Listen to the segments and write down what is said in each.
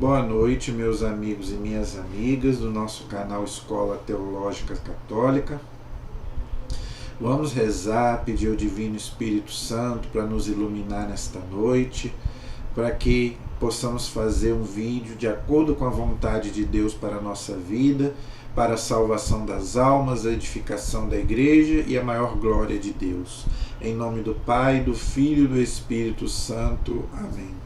Boa noite, meus amigos e minhas amigas do nosso canal Escola Teológica Católica. Vamos rezar, pedir ao Divino Espírito Santo para nos iluminar nesta noite, para que possamos fazer um vídeo de acordo com a vontade de Deus para a nossa vida, para a salvação das almas, a edificação da Igreja e a maior glória de Deus. Em nome do Pai, do Filho e do Espírito Santo. Amém.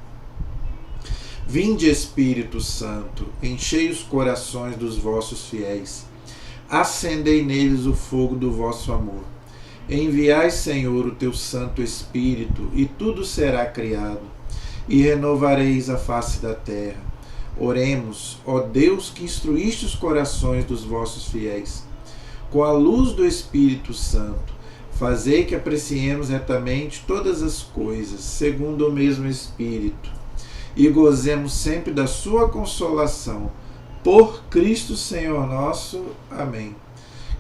Vinde, Espírito Santo, enchei os corações dos vossos fiéis, acendei neles o fogo do vosso amor. Enviai, Senhor, o teu Santo Espírito, e tudo será criado, e renovareis a face da terra. Oremos, ó Deus, que instruíste os corações dos vossos fiéis. Com a luz do Espírito Santo, fazei que apreciemos retamente todas as coisas, segundo o mesmo Espírito, e gozemos sempre da sua consolação. Por Cristo Senhor nosso. Amém.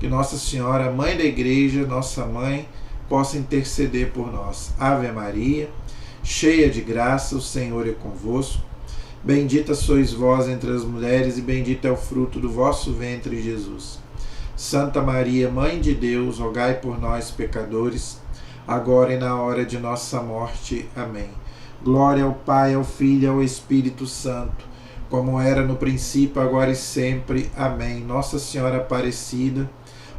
Que Nossa Senhora, Mãe da Igreja, nossa Mãe, possa interceder por nós. Ave Maria, cheia de graça, o Senhor é convosco. Bendita sois vós entre as mulheres, e bendito é o fruto do vosso ventre, Jesus. Santa Maria, Mãe de Deus, rogai por nós, pecadores, agora e na hora de nossa morte. Amém. Glória ao Pai, ao Filho e ao Espírito Santo, como era no princípio, agora e sempre. Amém. Nossa Senhora Aparecida,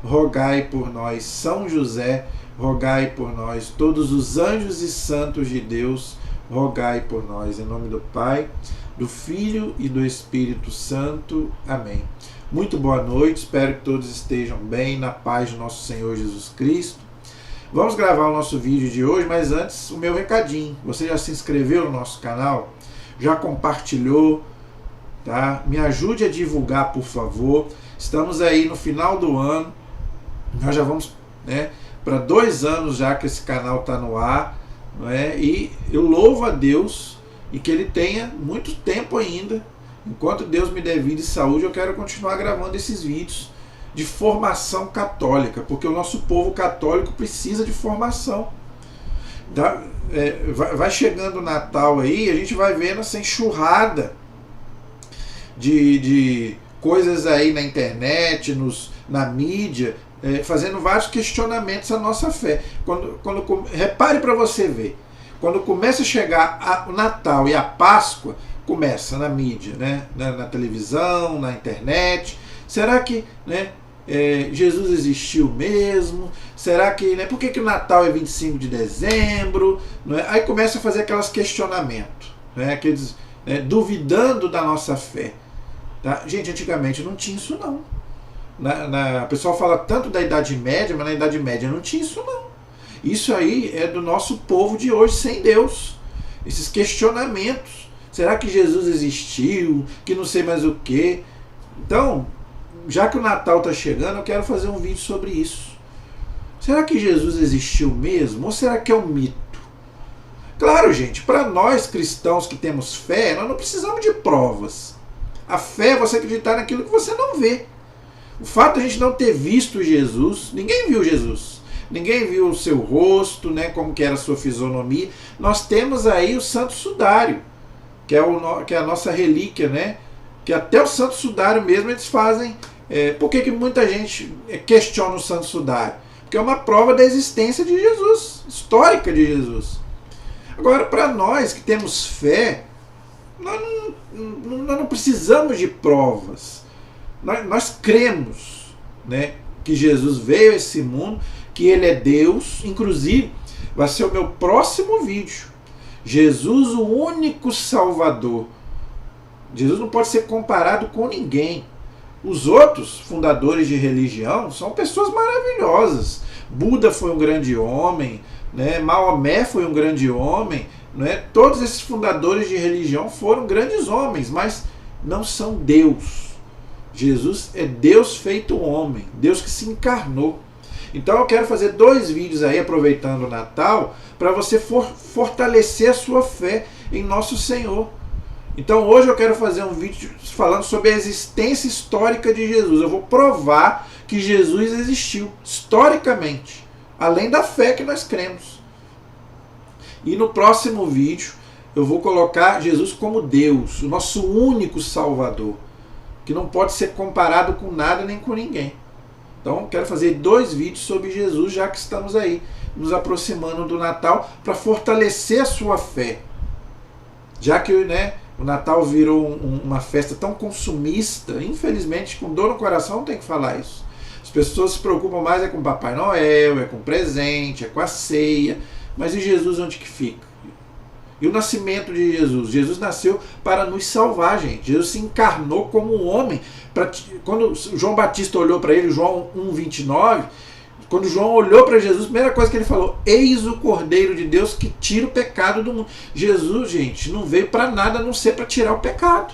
rogai por nós. São José, rogai por nós. Todos os anjos e santos de Deus, rogai por nós. Em nome do Pai, do Filho e do Espírito Santo. Amém. Muito boa noite, espero que todos estejam bem, na paz do nosso Senhor Jesus Cristo. Vamos gravar o nosso vídeo de hoje, mas antes o meu recadinho. Você já se inscreveu no nosso canal? Já compartilhou? Tá? Me ajude a divulgar, por favor. Estamos aí no final do ano. Nós já vamos para 2 anos já que esse canal está no ar. E eu louvo a Deus e que Ele tenha muito tempo ainda. Enquanto Deus me der vida e saúde, eu quero continuar gravando esses vídeos de formação católica, porque o nosso povo católico precisa de formação. Vai chegando o Natal aí, a gente vai vendo essa enxurrada de coisas aí na internet, na mídia, fazendo vários questionamentos à nossa fé. Repare para você ver, quando começa a chegar o Natal e a Páscoa, começa na mídia, na televisão, na internet. Será que Jesus existiu mesmo? Será que, por que o Natal é 25 de dezembro? Aí começa a fazer aqueles questionamentos, aqueles, duvidando da nossa fé. Tá? Gente, antigamente não tinha isso não. O pessoal fala tanto da Idade Média, mas na Idade Média não tinha isso não. Isso aí é do nosso povo de hoje sem Deus. Esses questionamentos. Será que Jesus existiu? Que não sei mais o quê. Então, já que o Natal está chegando, eu quero fazer um vídeo sobre isso. Será que Jesus existiu mesmo? Ou será que é um mito? Claro, gente, para nós cristãos que temos fé, nós não precisamos de provas. A fé é você acreditar naquilo que você não vê. O fato de a gente não ter visto Jesus, ninguém viu Jesus. Ninguém viu o seu rosto, como que era a sua fisionomia. Nós temos aí o Santo Sudário, que é a nossa relíquia, que até o Santo Sudário mesmo eles fazem. Por que muita gente questiona o Santo Sudário? Porque é uma prova da existência de Jesus, histórica de Jesus. Agora, para nós que temos fé, nós não precisamos de provas. Nós cremos que Jesus veio a esse mundo, que Ele é Deus. Inclusive, vai ser o meu próximo vídeo. Jesus, o único Salvador. Jesus não pode ser comparado com ninguém. Os outros fundadores de religião são pessoas maravilhosas. Buda foi um grande homem, Maomé foi um grande homem, Todos esses fundadores de religião foram grandes homens, mas não são Deus. Jesus é Deus feito homem, Deus que se encarnou. Então eu quero fazer 2 vídeos aí, aproveitando o Natal, para você fortalecer a sua fé em nosso Senhor. Então hoje eu quero fazer um vídeo falando sobre a existência histórica de Jesus. Eu vou provar que Jesus existiu historicamente, além da fé que nós cremos. E no próximo vídeo eu vou colocar Jesus como Deus, o nosso único Salvador, que não pode ser comparado com nada nem com ninguém. Então, quero fazer 2 vídeos sobre Jesus, já que estamos aí, nos aproximando do Natal, para fortalecer a sua fé. Já que, né, o Natal virou uma festa tão consumista, infelizmente, com dor no coração, não tem que falar isso. As pessoas se preocupam mais com o Papai Noel, é com o presente, é com a ceia. Mas e Jesus onde que fica? E o nascimento de Jesus? Jesus nasceu para nos salvar, gente. Jesus se encarnou como um homem. Quando João Batista olhou para ele, João 1,29, quando João olhou para Jesus, a primeira coisa que ele falou: eis o Cordeiro de Deus que tira o pecado do mundo. Jesus, gente, não veio para nada a não ser para tirar o pecado.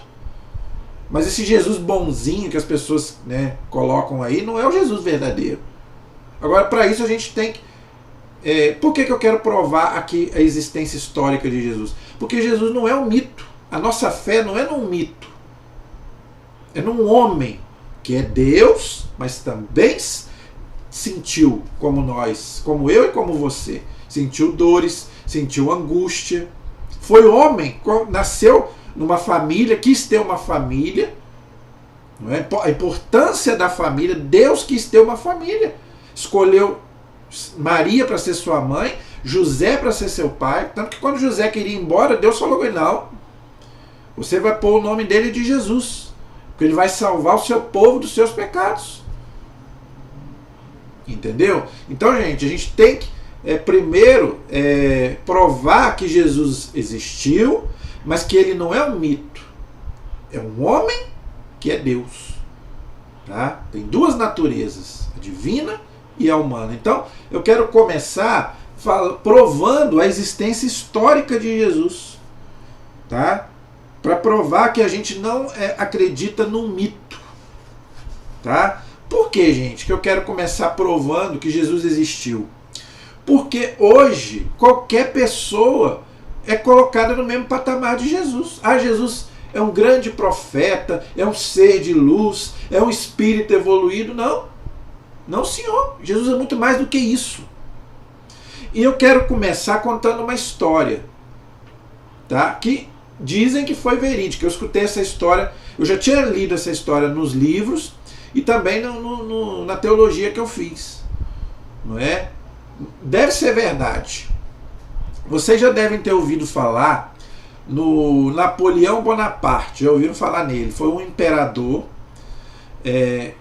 Mas esse Jesus bonzinho que as pessoas, né, colocam aí, não é o Jesus verdadeiro. Agora, para isso a gente tem que... por que eu quero provar aqui a existência histórica de Jesus? Porque Jesus não é um mito. A nossa fé não é num mito. É num homem que é Deus, mas também sentiu como nós, como eu e como você. Sentiu dores, sentiu angústia. Foi homem, nasceu numa família, quis ter uma família. Não é? A importância da família, Deus quis ter uma família. Escolheu Maria para ser sua mãe, José para ser seu pai. Tanto que quando José queria ir embora, Deus falou: não, você vai pôr o nome dele de Jesus, porque ele vai salvar o seu povo dos seus pecados. Entendeu? Então, gente, a gente tem que primeiro provar que Jesus existiu, mas que ele não é um mito. É um homem que é Deus. Tá? Tem 2 naturezas, a divina e a humana. Então, eu quero começar provando a existência histórica de Jesus. Tá? Para provar que a gente não acredita num mito. Tá? Por que, gente, que eu quero começar provando que Jesus existiu? Porque hoje qualquer pessoa é colocada no mesmo patamar de Jesus. Ah, Jesus é um grande profeta, é um ser de luz, é um espírito evoluído. Não. Não, senhor. Jesus é muito mais do que isso. E eu quero começar contando uma história, tá? Que dizem que foi verídica. Eu escutei essa história, eu já tinha lido essa história nos livros e também na teologia que eu fiz. Não é? Deve ser verdade. Vocês já devem ter ouvido falar no Napoleão Bonaparte. Já ouviram falar nele? Foi um imperador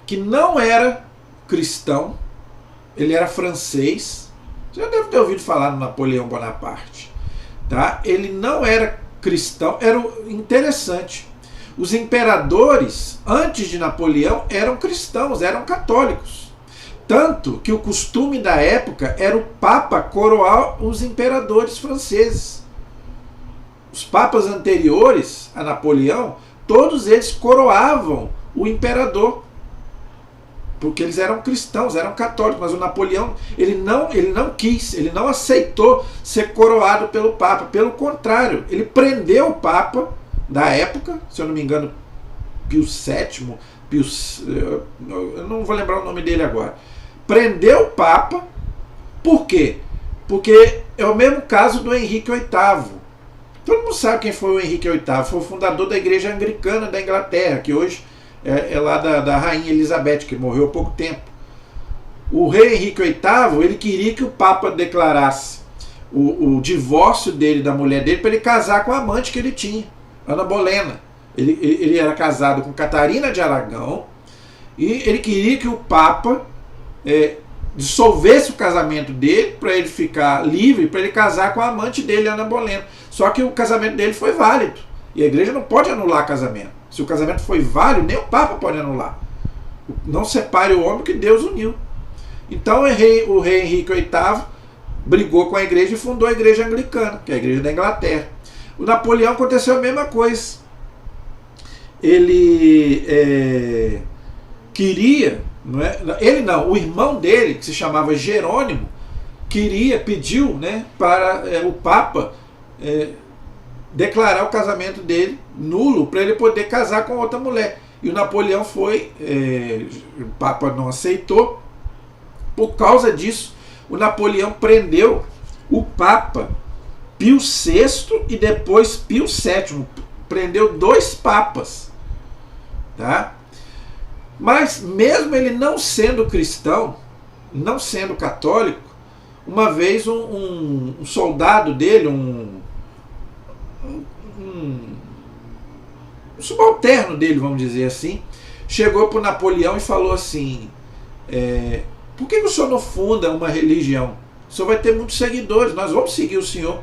que não era cristão. Ele era francês. Você já deve ter ouvido falar no Napoleão Bonaparte. Tá? Ele não era cristão. Era interessante. Os imperadores, antes de Napoleão, eram cristãos, eram católicos. Tanto que o costume da época era o Papa coroar os imperadores franceses. Os papas anteriores a Napoleão, todos eles coroavam o imperador, porque eles eram cristãos, eram católicos. Mas o Napoleão, ele não quis, ele não aceitou ser coroado pelo Papa. Pelo contrário, ele prendeu o Papa da época, se eu não me engano, Pio VII, eu não vou lembrar o nome dele agora. Prendeu o Papa. Por quê? Porque é o mesmo caso do Henrique VIII. Todo mundo sabe quem foi o Henrique VIII. Foi o fundador da Igreja Anglicana da Inglaterra, que hoje é lá da Rainha Elizabeth, que morreu há pouco tempo. O rei Henrique VIII, ele queria que o Papa declarasse o divórcio dele, da mulher dele, para ele casar com a amante que ele tinha, Ana Bolena. Ele era casado com Catarina de Aragão e ele queria que o Papa dissolvesse o casamento dele para ele ficar livre, para ele casar com a amante dele, Ana Bolena. Só que o casamento dele foi válido. E a igreja não pode anular casamento. Se o casamento foi válido, nem o Papa pode anular. Não separe o homem que Deus uniu. Então o rei Henrique VIII brigou com a igreja e fundou a Igreja Anglicana, que é a igreja da Inglaterra. O Napoleão aconteceu a mesma coisa. Ele queria... o irmão dele, que se chamava Jerônimo, pediu, né, para o Papa declarar o casamento dele nulo, para ele poder casar com outra mulher. E o Napoleão o Papa não aceitou. Por causa disso, o Napoleão prendeu o Papa Pio VI e depois Pio VII. Prendeu 2 papas. Tá? Mas mesmo ele não sendo cristão, não sendo católico, uma vez um soldado dele, um subalterno dele, vamos dizer assim, chegou para o Napoleão e falou assim, por que o senhor não funda uma religião? O senhor vai ter muitos seguidores, nós vamos seguir o senhor.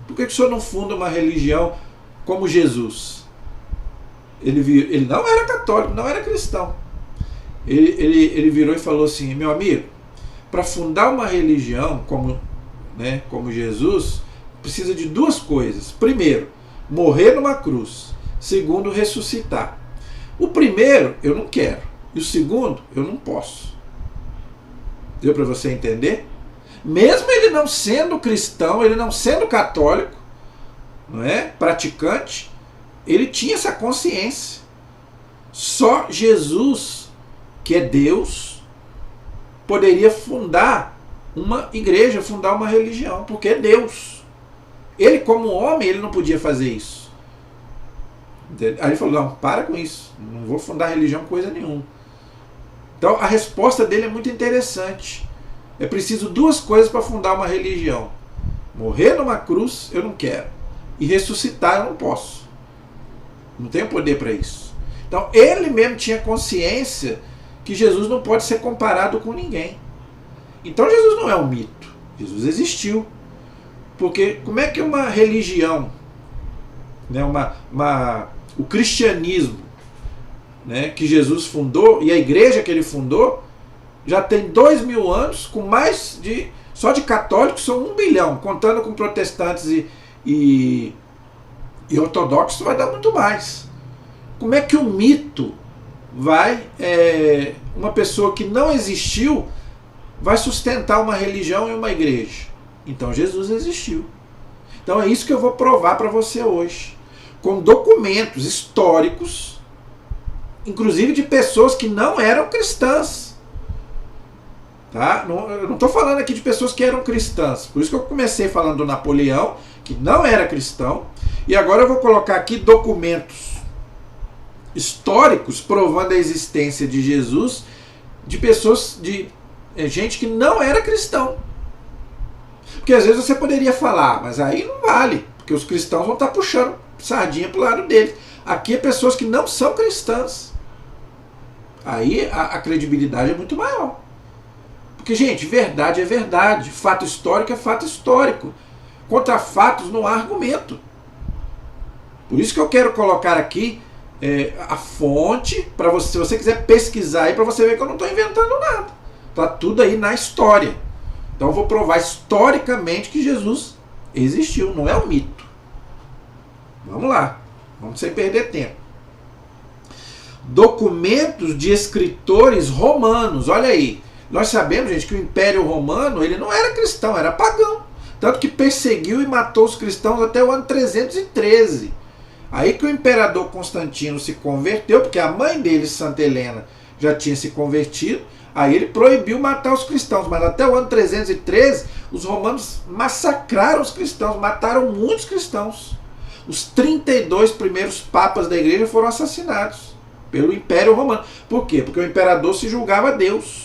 Por que o senhor não funda uma religião como Jesus? Ele não era católico, não era cristão. Ele virou e falou assim, meu amigo, para fundar uma religião como Jesus, precisa de 2 coisas. Primeiro, morrer numa cruz. Segundo, ressuscitar. O primeiro, eu não quero. E o segundo, eu não posso. Deu para você entender? Mesmo ele não sendo cristão, ele não sendo católico, não é? Praticante, ele tinha essa consciência. Só Jesus, que é Deus, poderia fundar uma igreja, fundar uma religião, porque é Deus. Ele, como homem, ele não podia fazer isso. Aí ele falou, não, para com isso, não vou fundar religião coisa nenhuma. Então a resposta dele é muito interessante. É preciso 2 coisas para fundar uma religião. Morrer numa cruz, eu não quero. E ressuscitar, eu não posso. Não tenho poder para isso. Então ele mesmo tinha consciência que Jesus não pode ser comparado com ninguém. Então Jesus não é um mito. Jesus existiu. Porque como é que uma religião, né, o cristianismo, né, que Jesus fundou, e a igreja que ele fundou, já tem 2000 anos, com mais de... Só de católicos são 1 bilhão, contando com protestantes e ortodoxos vai dar muito mais. Como é que o mito vai... uma pessoa que não existiu vai sustentar uma religião e uma igreja? Então Jesus existiu. Então é isso que eu vou provar para você hoje. Com documentos históricos, inclusive de pessoas que não eram cristãs. Tá? Eu não estou falando aqui de pessoas que eram cristãs. Por isso que eu comecei falando do Napoleão, que não era cristão. E agora eu vou colocar aqui documentos históricos provando a existência de Jesus, de pessoas, de gente que não era cristão. Porque às vezes você poderia falar, mas aí não vale, porque os cristãos vão estar puxando sardinha para o lado deles. Aqui é pessoas que não são cristãs. Aí a credibilidade é muito maior. Porque, gente, verdade é verdade, fato histórico é fato histórico. Contra fatos não há argumento. Por isso que eu quero colocar aqui a fonte, para você, se você quiser pesquisar aí, para você ver que eu não estou inventando nada. Está tudo aí na história. Então eu vou provar historicamente que Jesus existiu, não é um mito. Vamos lá, vamos sem perder tempo. Documentos de escritores romanos, olha aí. Nós sabemos, gente, que o Império Romano ele não era cristão, era pagão. Tanto que perseguiu e matou os cristãos até o ano 313. Aí que o imperador Constantino se converteu, porque a mãe dele, Santa Helena, já tinha se convertido. Aí ele proibiu matar os cristãos, mas até o ano 313, os romanos massacraram os cristãos, mataram muitos cristãos. Os 32 primeiros papas da igreja foram assassinados pelo Império Romano. Por quê? Porque o imperador se julgava Deus.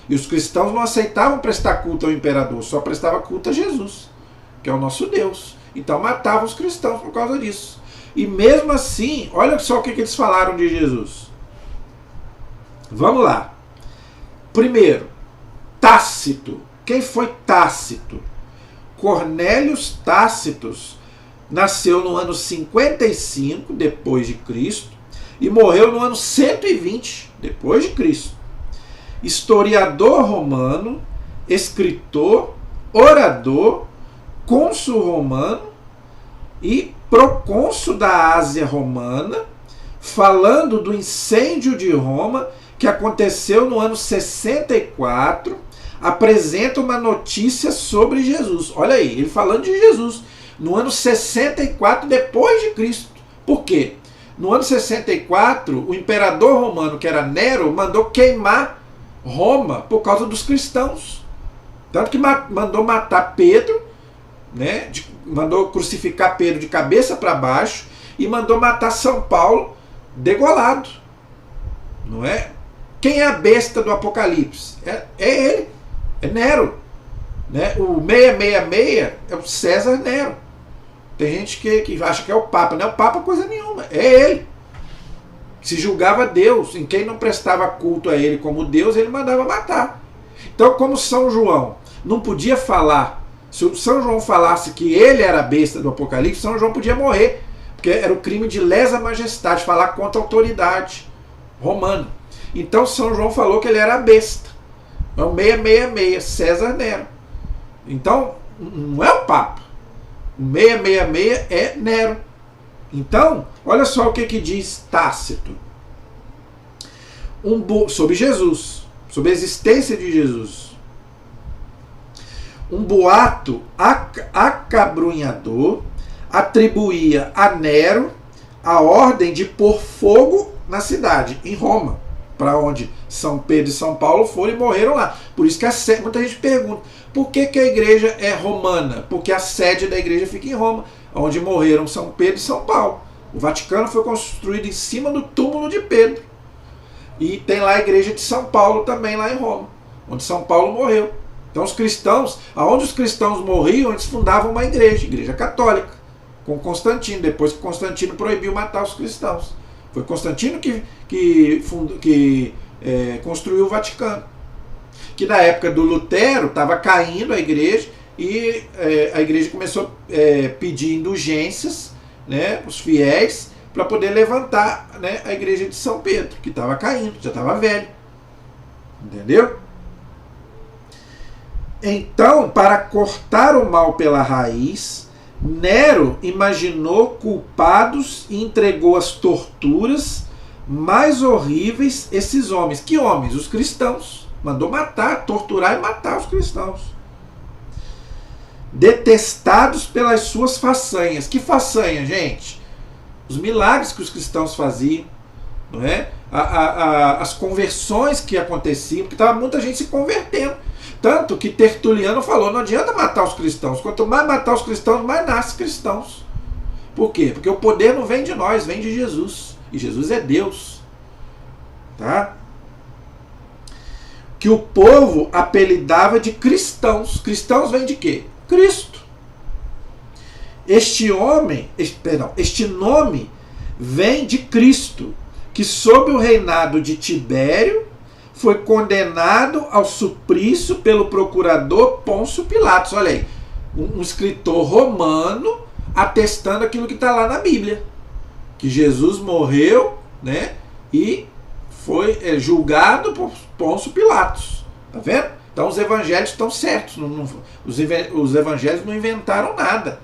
E os cristãos não aceitavam prestar culto ao imperador, só prestava culto a Jesus, que é o nosso Deus. Então matavam os cristãos por causa disso. E mesmo assim, olha só o que eles falaram de Jesus. Vamos lá. Primeiro, Tácito. Quem foi Tácito? Cornélios Tácitos nasceu no ano 55 depois de Cristo e morreu no ano 120 depois de Cristo. Historiador romano, escritor, orador, cônsul romano e procônsul da Ásia Romana, falando do incêndio de Roma que aconteceu no ano 64, apresenta uma notícia sobre Jesus. Olha aí, ele falando de Jesus, no ano 64 depois de Cristo. Por quê? No ano 64, o imperador romano, que era Nero, mandou queimar Roma por causa dos cristãos. Tanto que mandou matar Pedro, né, mandou crucificar Pedro de cabeça para baixo e mandou matar São Paulo degolado. Não é? Quem é a besta do Apocalipse? É ele, é Nero. Né? O 666 é o César Nero. Tem gente que acha que é o Papa. Não é o Papa coisa nenhuma, é ele. Se julgava Deus, em quem não prestava culto a ele como Deus, ele mandava matar. Então, como São João não podia falar, se o São João falasse que ele era a besta do Apocalipse, São João podia morrer, porque era o crime de lesa majestade, falar contra a autoridade romana. Então São João falou que ele era a besta. É o 666, César Nero. Então, não é o Papa. O 666 é Nero. Então, olha só o que diz Tácito sobre Jesus, sobre a existência de Jesus. Um boato acabrunhador atribuía a Nero a ordem de pôr fogo na cidade, em Roma, para onde São Pedro e São Paulo foram e morreram lá. Por isso que muita gente pergunta, por que a igreja é romana? Porque a sede da igreja fica em Roma, onde morreram São Pedro e São Paulo. O Vaticano foi construído em cima do túmulo de Pedro. E tem lá a igreja de São Paulo também, lá em Roma, onde São Paulo morreu. Então os cristãos, aonde os cristãos morriam, eles fundavam uma igreja católica, com Constantino, depois que Constantino proibiu matar os cristãos. Foi Constantino que construiu o Vaticano. Que na época do Lutero estava caindo a igreja e a igreja começou a pedir indulgências, né, os fiéis, para poder levantar, né, a igreja de São Pedro, que estava caindo, já estava velho. Entendeu? Então, para cortar o mal pela raiz, Nero imaginou culpados e entregou às torturas mais horríveis esses homens. Que homens? Os cristãos. Mandou matar, torturar e matar os cristãos. Detestados pelas suas façanhas. Que façanha, gente? Os milagres que os cristãos faziam, não é? As conversões que aconteciam, porque estava muita gente se convertendo. Tanto que Tertuliano falou, não adianta matar os cristãos. Quanto mais matar os cristãos, mais nasce cristãos. Por quê? Porque o poder não vem de nós, vem de Jesus. E Jesus é Deus. Tá? Que o povo apelidava de cristãos. Cristãos vem de quê? Cristo. Este nome vem de Cristo, que sob o reinado de Tibério foi condenado ao suplício pelo procurador Pôncio Pilatos. Olha aí, um escritor romano atestando aquilo que está lá na Bíblia, que Jesus morreu, né, e foi julgado por Pôncio Pilatos. Tá vendo? Então os evangelhos estão certos. Os evangelhos não inventaram nada.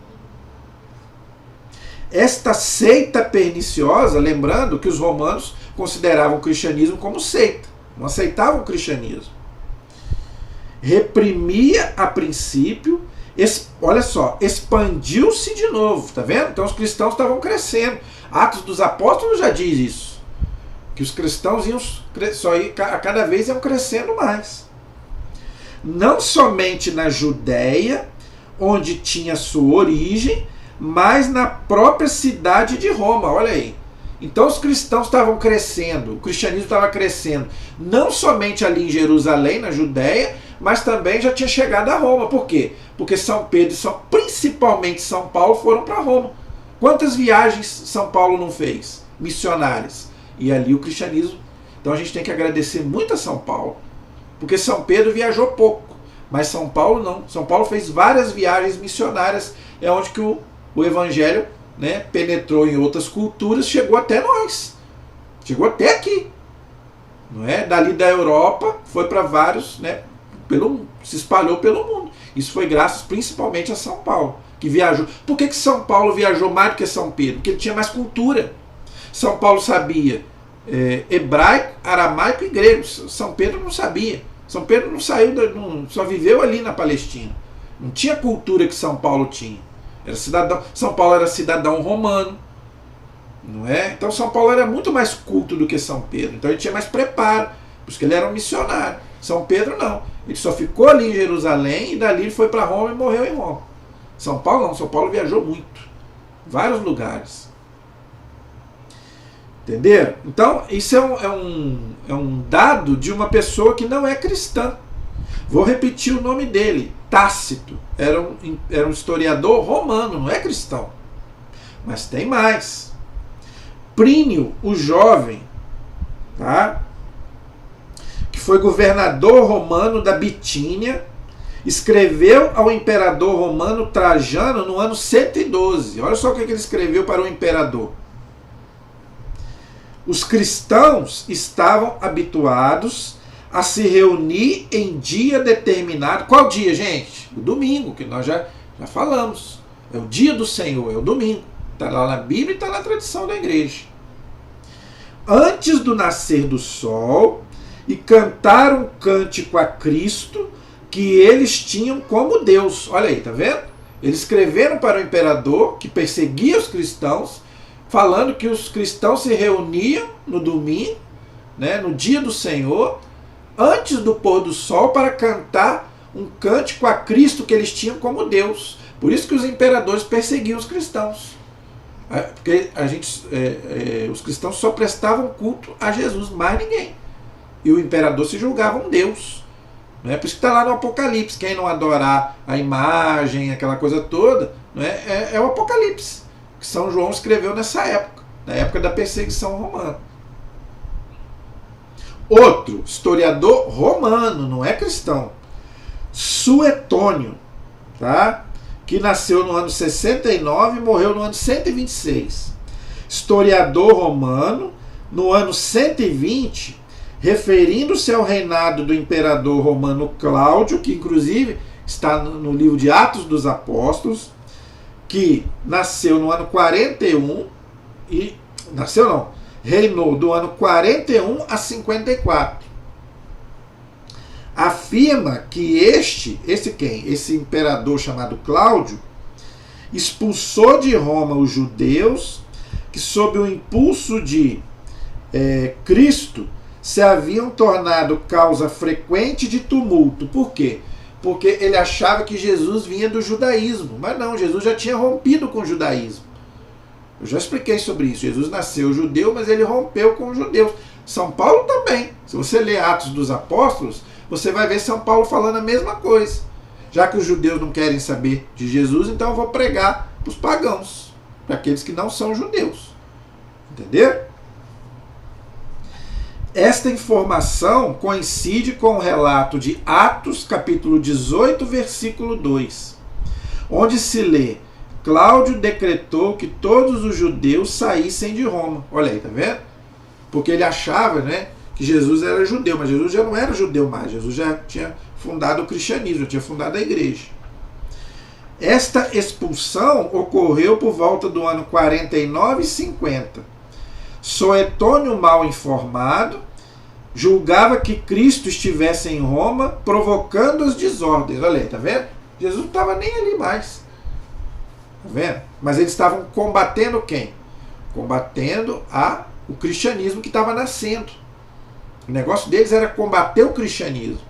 Esta seita perniciosa, lembrando que os romanos consideravam o cristianismo como seita, não aceitavam o cristianismo. Reprimia a princípio, olha só, expandiu-se de novo, tá vendo? Então os cristãos estavam crescendo. Atos dos Apóstolos já diz isso, que os cristãos cada vez iam crescendo mais. Não somente na Judéia, onde tinha sua origem, mas na própria cidade de Roma, olha aí. Então os cristãos estavam crescendo, o cristianismo estava crescendo, não somente ali em Jerusalém, na Judéia, mas também já tinha chegado a Roma. Por quê? Porque São Pedro e principalmente São Paulo foram para Roma. Quantas viagens São Paulo não fez? Missionárias. E ali o cristianismo. Então a gente tem que agradecer muito a São Paulo, porque São Pedro viajou pouco, mas São Paulo não. São Paulo fez várias viagens missionárias, é onde que o evangelho, né, penetrou em outras culturas, chegou até nós, chegou até aqui, não é? Dali da Europa foi para vários, né, se espalhou pelo mundo. Isso foi graças principalmente a São Paulo, que viajou. Por que São Paulo viajou mais do que São Pedro? Porque ele tinha mais cultura. São Paulo sabia hebraico, aramaico e grego. São Pedro não sabia. São Pedro não saiu, só viveu ali na Palestina. Não tinha a cultura que São Paulo tinha. São Paulo era cidadão romano, não é? Então São Paulo era muito mais culto do que São Pedro. Então ele tinha mais preparo, por isso que ele era um missionário. São Pedro não. Ele só ficou ali em Jerusalém e dali ele foi para Roma e morreu em Roma. São Paulo não, São Paulo viajou muito. Vários lugares. Entenderam? Então, isso é um dado de uma pessoa que não é cristã. Vou repetir o nome dele, Tácito. Era um historiador romano, não é cristão. Mas tem mais. Plínio, o jovem, tá? Que foi governador romano da Bitínia, escreveu ao imperador romano Trajano no ano 112. Olha só o que ele escreveu para o imperador. Os cristãos estavam habituados a se reunir em dia determinado. Qual dia, gente? O domingo, que nós já falamos. É o dia do Senhor, é o domingo. Está lá na Bíblia e está na tradição da igreja. Antes do nascer do sol, e cantar um cântico a Cristo que eles tinham como Deus. Olha aí, tá vendo? Eles escreveram para o imperador que perseguia os cristãos, falando que os cristãos se reuniam no domingo, né, no dia do Senhor, antes do pôr do sol, para cantar um cântico a Cristo que eles tinham como Deus. Por isso que os imperadores perseguiam os cristãos. Porque os cristãos só prestavam culto a Jesus, mais ninguém. E o imperador se julgava um Deus. Não é? Por isso que está lá no Apocalipse. Quem não adorar a imagem, aquela coisa toda, não é o Apocalipse, que São João escreveu nessa época, na época da perseguição romana. Outro historiador romano, não é cristão, Suetônio, tá? Que nasceu no ano 69 e morreu no ano 126. Historiador romano, no ano 120, referindo-se ao reinado do imperador romano Cláudio, que inclusive está no livro de Atos dos Apóstolos, que nasceu no ano 41 e... reinou do ano 41 a 54. Afirma que esse imperador chamado Cláudio expulsou de Roma os judeus que, sob o impulso de Cristo, se haviam tornado causa frequente de tumulto. Por quê? Porque ele achava que Jesus vinha do judaísmo. Mas não, Jesus já tinha rompido com o judaísmo. Eu já expliquei sobre isso. Jesus nasceu judeu, mas ele rompeu com os judeus. São Paulo também. Se você ler Atos dos Apóstolos, você vai ver São Paulo falando a mesma coisa. Já que os judeus não querem saber de Jesus, então eu vou pregar para os pagãos, para aqueles que não são judeus. Entendeu? Esta informação coincide com o relato de Atos, capítulo 18, versículo 2, onde se lê: Cláudio decretou que todos os judeus saíssem de Roma. Olha aí, tá vendo? Porque ele achava, né, que Jesus era judeu, mas Jesus já não era judeu mais. Jesus já tinha fundado o cristianismo, já tinha fundado a igreja. Esta expulsão ocorreu por volta do ano 49 e 50. Suetônio, mal informado, julgava que Cristo estivesse em Roma provocando as desordens. Olha aí, tá vendo? Jesus não estava nem ali mais. Tá vendo? Mas eles estavam combatendo quem? Combatendo o cristianismo que estava nascendo. O negócio deles era combater o cristianismo,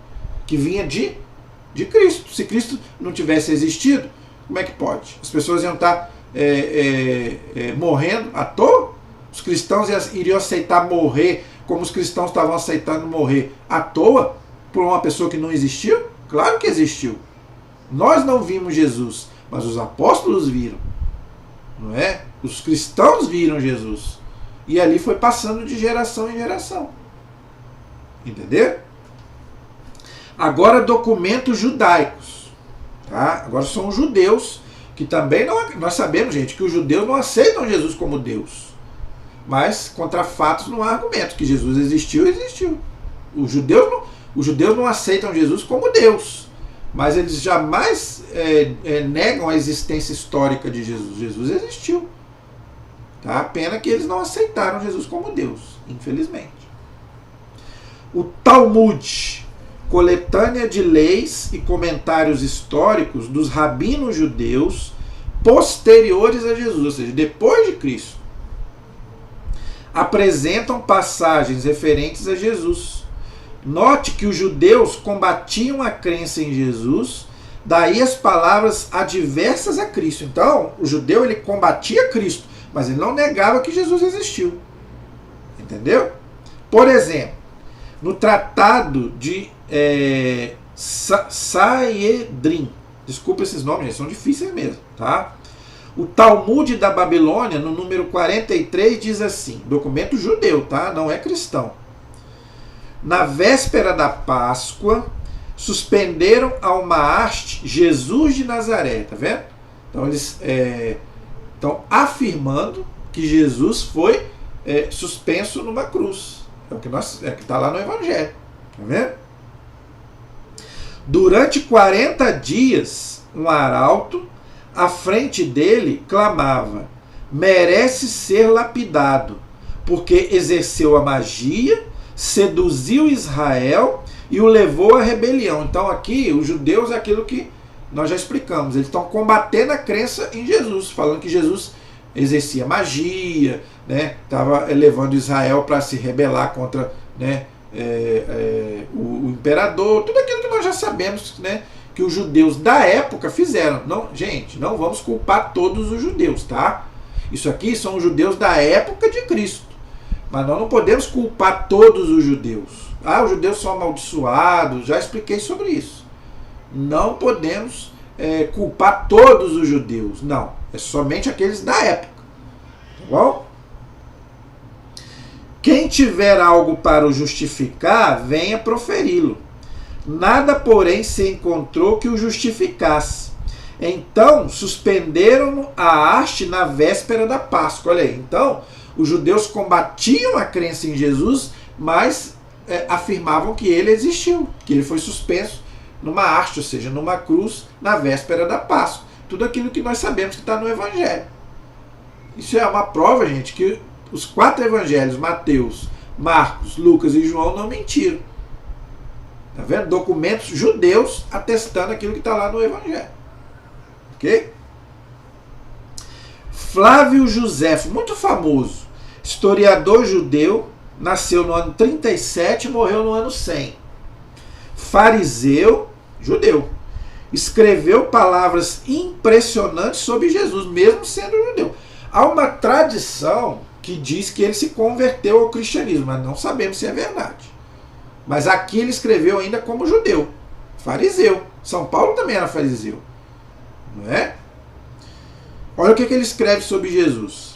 que vinha de Cristo. Se Cristo não tivesse existido, como é que pode? As pessoas iam estar morrendo à toa? Os cristãos iriam aceitar morrer como os cristãos estavam aceitando morrer à toa por uma pessoa que não existiu? Claro que existiu. Nós não vimos Jesus, mas os apóstolos viram. Não é? Os cristãos viram Jesus. E ali foi passando de geração em geração. Entendeu? Agora, documentos judaicos. Tá? Agora são os judeus que também não... Nós sabemos, gente, que os judeus não aceitam Jesus como Deus. Mas contra fatos não há argumento. Que Jesus existiu, existiu. Os judeus não aceitam Jesus como Deus. Mas eles jamais negam a existência histórica de Jesus. Jesus existiu. Tá? Pena que eles não aceitaram Jesus como Deus, infelizmente. O Talmud, coletânea de leis e comentários históricos dos rabinos judeus posteriores a Jesus, ou seja, depois de Cristo, apresentam passagens referentes a Jesus. Note que os judeus combatiam a crença em Jesus Daí as palavras adversas a Cristo. Então, o judeu ele combatia Cristo, mas ele não negava que Jesus existiu. Entendeu? Por exemplo, no tratado de Saedrim, desculpa esses nomes, eles são difíceis mesmo, tá? O Talmud da Babilônia, no número 43, diz assim, documento judeu, tá? Não é cristão. Na véspera da Páscoa, suspenderam a uma haste Jesus de Nazaré, tá vendo? Então eles estão afirmando que Jesus foi suspenso numa cruz. É o que está lá no Evangelho, tá vendo? Durante 40 dias, um arauto à frente dele clamava: merece ser lapidado, porque exerceu a magia, seduziu Israel e o levou à rebelião. Então aqui, os judeus é aquilo que nós já explicamos. Eles estão combatendo a crença em Jesus, falando que Jesus exercia magia, né? Estava levando Israel para se rebelar contra, né, o imperador, tudo aquilo que nós já sabemos, né, que os judeus da época fizeram. Não, gente, não vamos culpar todos os judeus, tá? Isso aqui são os judeus da época de Cristo. Mas nós não podemos culpar todos os judeus. Ah, os judeus são amaldiçoados, já expliquei sobre isso. Não podemos culpar todos os judeus, não. É somente aqueles da época. Tá bom? Quem tiver algo para o justificar, venha proferi-lo. Nada, porém, se encontrou que o justificasse. Então, suspenderam a haste na véspera da Páscoa. Olha aí. Então, os judeus combatiam a crença em Jesus, mas afirmavam que ele existiu, que ele foi suspenso numa haste, ou seja, numa cruz, na véspera da Páscoa. Tudo aquilo que nós sabemos que está no Evangelho. Isso é uma prova, gente, que os 4 evangelhos, Mateus, Marcos, Lucas e João, não mentiram. Tá vendo? Documentos judeus atestando aquilo que está lá no Evangelho. Ok? Flávio Joséfo, muito famoso, historiador judeu, nasceu no ano 37 e morreu no ano 100. Fariseu, judeu. Escreveu palavras impressionantes sobre Jesus, mesmo sendo judeu. Há uma tradição que diz que ele se converteu ao cristianismo, mas não sabemos se é verdade. Mas aqui ele escreveu ainda como judeu, fariseu. São Paulo também era fariseu, não é? Olha o que ele escreve sobre Jesus.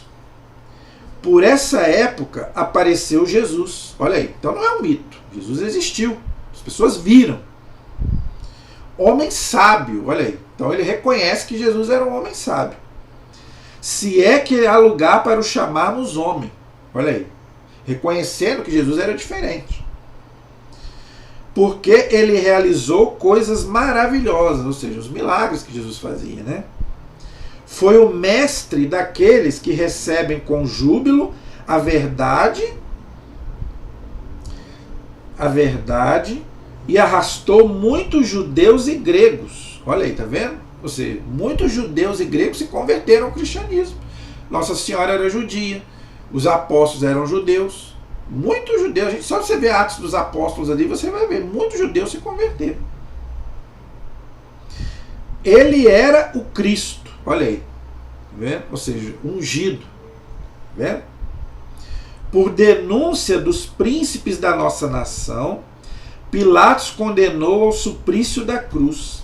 Por essa época apareceu Jesus. Olha aí, então não é um mito. Jesus existiu. As pessoas viram. Homem sábio, olha aí. Então ele reconhece que Jesus era um homem sábio. Se é que há lugar para o chamarmos homem. Olha aí. Reconhecendo que Jesus era diferente. Porque ele realizou coisas maravilhosas, ou seja, os milagres que Jesus fazia, né? Foi o mestre daqueles que recebem com júbilo a verdade e arrastou muitos judeus e gregos. Olha aí, tá vendo? Ou seja, muitos judeus e gregos se converteram ao cristianismo. Nossa Senhora era judia, os apóstolos eram judeus. Muitos judeus, a gente só você vê Atos dos Apóstolos ali, você vai ver, muitos judeus se converteram. Ele era o Cristo, olha aí, tá vendo? Ou seja, ungido, tá vendo? Por denúncia dos príncipes da nossa nação, Pilatos condenou ao suplício da cruz.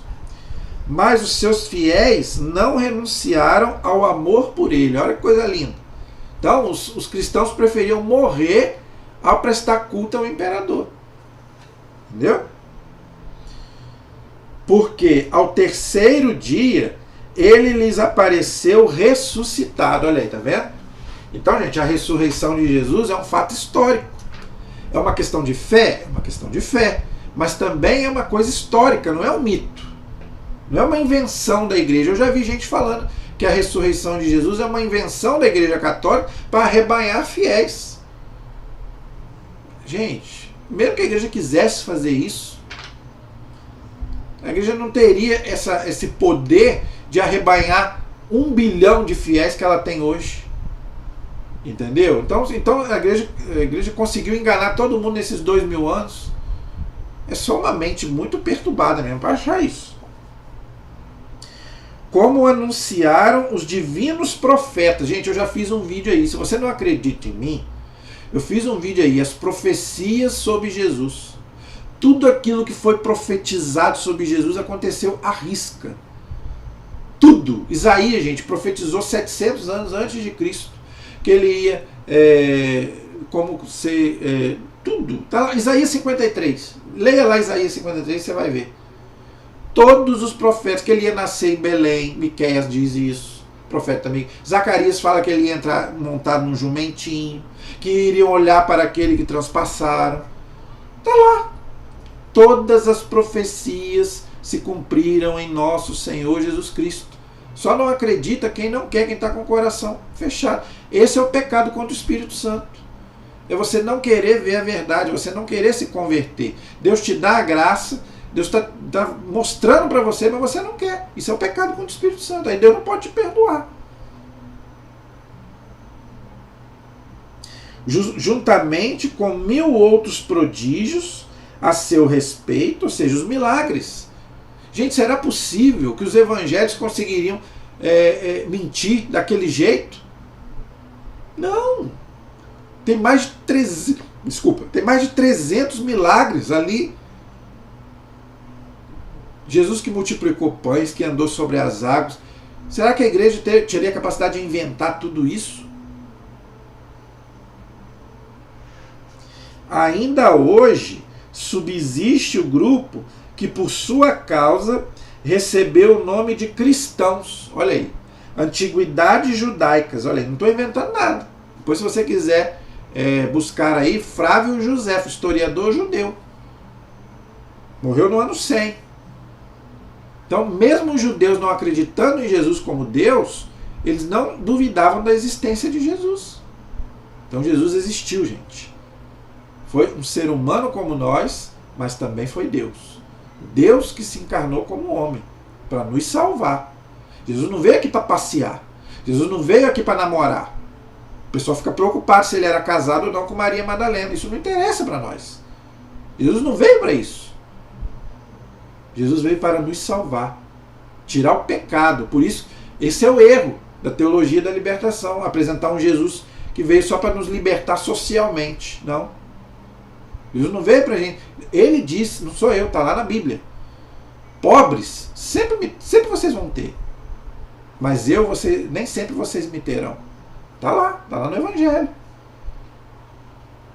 Mas os seus fiéis não renunciaram ao amor por ele. Olha que coisa linda. Então, os cristãos preferiam morrer ao prestar culto ao imperador. Entendeu? Porque ao 3º dia, ele lhes apareceu ressuscitado. Olha aí, tá vendo? Então, gente, a ressurreição de Jesus é um fato histórico. É uma questão de fé? É uma questão de fé. Mas também é uma coisa histórica, não é um mito. Não é uma invenção da igreja. Eu já vi gente falando que a ressurreição de Jesus é uma invenção da igreja católica para arrebanhar fiéis. Gente, mesmo que a igreja quisesse fazer isso, a igreja não teria esse poder de arrebanhar 1 bilhão de fiéis que ela tem hoje. Entendeu? Então a igreja conseguiu enganar todo mundo nesses 2000 anos. É só uma mente muito perturbada mesmo para achar isso. como anunciaram os divinos profetas. Gente, eu já fiz um vídeo aí. Se você não acredita em mim, eu fiz um vídeo aí, as profecias sobre Jesus. Tudo aquilo que foi profetizado sobre Jesus aconteceu à risca. Tudo. Isaías, gente, profetizou 700 anos antes de Cristo que ele ia como ser tudo. Tá lá, Isaías 53. Leia lá Isaías 53, você vai ver. Todos os profetas, que ele ia nascer em Belém, Miqueias diz isso, profeta também. Zacarias fala que ele ia entrar montado num jumentinho, que iriam olhar para aquele que transpassaram. Está lá. Todas as profecias se cumpriram em nosso Senhor Jesus Cristo. Só não acredita quem não quer, quem está com o coração fechado. Esse é o pecado contra o Espírito Santo. É você não querer ver a verdade, você não querer se converter. Deus te dá a graça, Deus está mostrando para você, mas você não quer. Isso é o pecado contra o Espírito Santo. Aí Deus não pode te perdoar. Juntamente com 1000 outros prodígios a seu respeito, ou seja, os milagres. Gente, será possível que os evangelhos conseguiriam mentir daquele jeito? Não. Tem mais de 300 milagres ali. Jesus que multiplicou pães, que andou sobre as águas. Será que a igreja teria a capacidade de inventar tudo isso? Ainda hoje subsiste o grupo que por sua causa recebeu o nome de cristãos. Olha aí. Antiguidades judaicas. Olha aí, não estou inventando nada. Depois, se você quiser buscar aí, Flávio Josefo, historiador judeu. Morreu no ano 100. Então, mesmo os judeus não acreditando em Jesus como Deus, eles não duvidavam da existência de Jesus. Então, Jesus existiu, gente. Foi um ser humano como nós, mas também foi Deus. Deus que se encarnou como homem, para nos salvar. Jesus não veio aqui para passear. Jesus não veio aqui para namorar. O pessoal fica preocupado se ele era casado ou não com Maria Madalena. Isso não interessa para nós. Jesus não veio para isso. Jesus veio para nos salvar, tirar o pecado. Por isso, esse é o erro da teologia da libertação, apresentar um Jesus que veio só para nos libertar socialmente. Não. Jesus não veio para a gente. Ele disse, não sou eu, está lá na Bíblia. Pobres, sempre vocês vão ter. Mas nem sempre vocês me terão. Está lá no Evangelho.